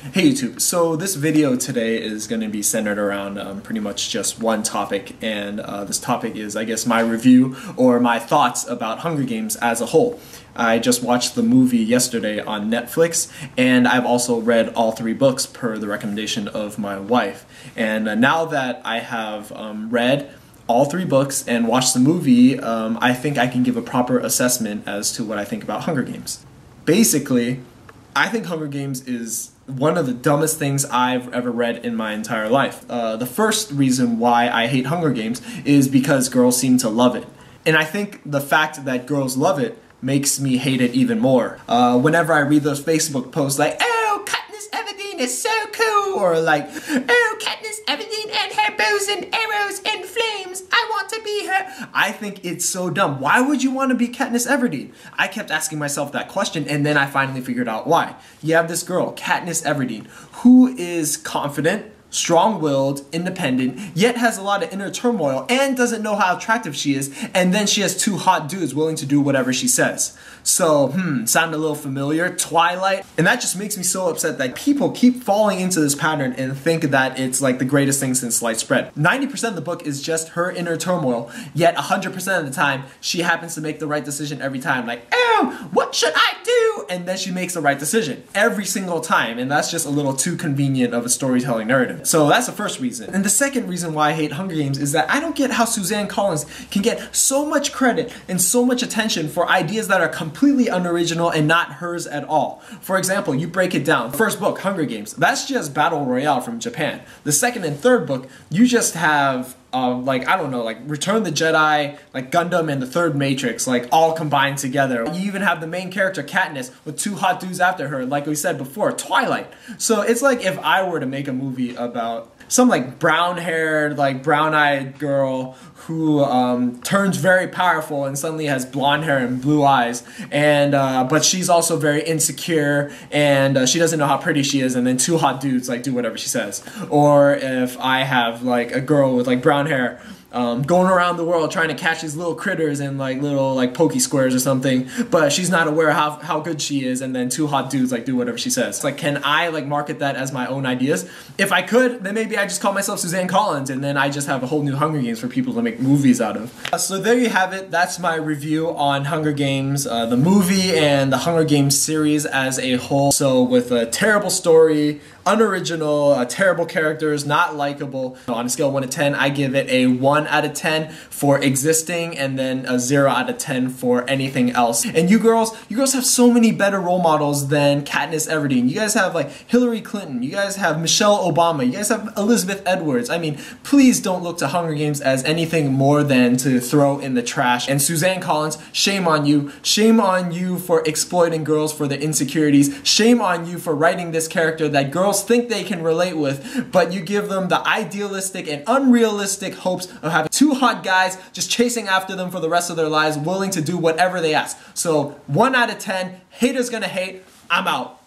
Hey YouTube, so this video today is going to be centered around pretty much just one topic, and this topic is, I guess, my review or my thoughts about Hunger Games as a whole. I just watched the movie yesterday on Netflix, and I've also read all 3 books per the recommendation of my wife. And now that I have read all 3 books and watched the movie, I think I can give a proper assessment as to what I think about Hunger Games. Basically, I think Hunger Games is one of the dumbest things I've ever read in my entire life. The first reason why I hate Hunger Games is because girls seem to love it. And I think the fact that girls love it makes me hate it even more. Whenever I read those Facebook posts like, "Oh, Katniss Everdeen is so cool," or like, "Oh, Katniss Everdeen and her bows and arrows and flames, I want to be her," I think it's so dumb. Why would you want to be Katniss Everdeen? I kept asking myself that question, and then I finally figured out why. You have this girl, Katniss Everdeen, who is confident, strong-willed, independent, yet has a lot of inner turmoil and doesn't know how attractive she is, and then she has 2 hot dudes willing to do whatever she says. So, sound a little familiar? Twilight? And that just makes me so upset that people keep falling into this pattern and think that it's like the greatest thing since sliced bread. 90% of the book is just her inner turmoil, yet 100% of the time, she happens to make the right decision every time. Like, "Oh, what should I do?" And then she makes the right decision every single time, and that's just a little too convenient of a storytelling narrative. So that's the first reason. And the second reason why I hate Hunger Games is that I don't get how Suzanne Collins can get so much credit and so much attention for ideas that are completely unoriginal and not hers at all. For example, you break it down. First book, Hunger Games, that's just Battle Royale from Japan. The second and third book, you just have like, I don't know, like Return of the Jedi, like Gundam and the Third Matrix, like all combined together. You even have the main character Katniss with 2 hot dudes after her, like we said before, Twilight. So it's like if I were to make a movie about some like brown-haired, like brown-eyed girl who turns very powerful and suddenly has blonde hair and blue eyes, and but she's also very insecure and she doesn't know how pretty she is, and then 2 hot dudes like do whatever she says. Or if I have like a girl with like brown hair going around the world trying to catch these little critters in like little like pokey squares or something, but she's not aware how good she is, and then 2 hot dudes like do whatever she says. It's like, can I like market that as my own ideas? If I could, then maybe I just call myself Suzanne Collins, and then I just have a whole new Hunger Games for people to make movies out of. So there you have it. That's my review on Hunger Games, the movie and the Hunger Games series as a whole. So with a terrible story, unoriginal, terrible characters, not likable. On a scale of 1 to 10, I give it a 1 out of 10 for existing, and then a 0 out of 10 for anything else. And you girls have so many better role models than Katniss Everdeen. You guys have like Hillary Clinton, you guys have Michelle Obama, you guys have Elizabeth Edwards. I mean, please don't look to Hunger Games as anything more than to throw in the trash. And Suzanne Collins, shame on you. Shame on you for exploiting girls for their insecurities. Shame on you for writing this character that girls think they can relate with, but you give them the idealistic and unrealistic hopes of having 2 hot guys just chasing after them for the rest of their lives, willing to do whatever they ask. So 1 out of 10, haters gonna hate, I'm out.